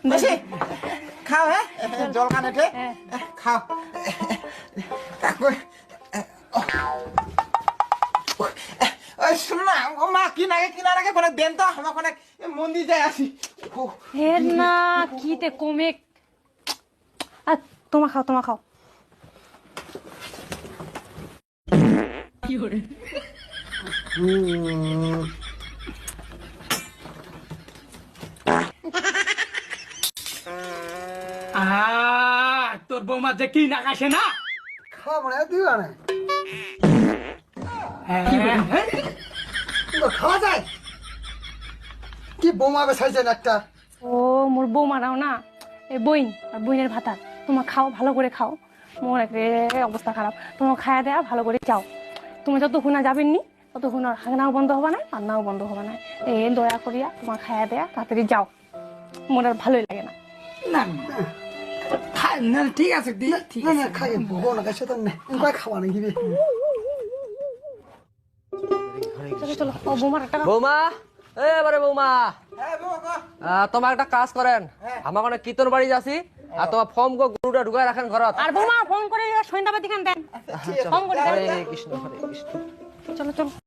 বেশি খাও হ্যাঁ জল খান এঠে খাও কাকু ওই শুন না ও মা কিনারে কোনে দেন তো আমার কোনে মন্দির যায় আসি হে না কিতে কমে আর তোমা খাও তোর বৌমা যে কি না কাশে না খাওয়া মানে দিবা না খাওয়া যায় কি বোমা বেসাইছেন একটা ও মোর বৌমারাও না এই বইন আর বইনের ভাতা তোমার খাও ভালো করে খাও মোর অবস্থা খারাপ তোমার খাওয়া দেয়া ভালো করে যাও তুমি যতক্ষণ না যাবেননি ততক্ষণ আর হাগনাও বন্ধ হবে না রান্নাও বন্ধ হবে না এই দয়া করিয়া তোমার খাওয়া দেয়া তাড়াতাড়ি যাও মোর আর ভালোই লাগে না না না ঠিক আছে ঠিক না খাই ভোগ না কাছে তো না কয় খাওয়া নাকি চলো ও বৌমার একটা বৌমা এবারে বৌমা হ্যাঁ বাবা তোমার একটা কাজ করেন আমার কোনো কীর্তন বাড়ি যাচ্ছি আর তোমার ফর্ম গরুটা ঢুকায় রাখেন ঘরত আর বৌমা ফোন করে সন্ধ্যাবাতি খান দেন ফোন করে হরে কৃষ্ণ হরে কৃষ্ণ চলো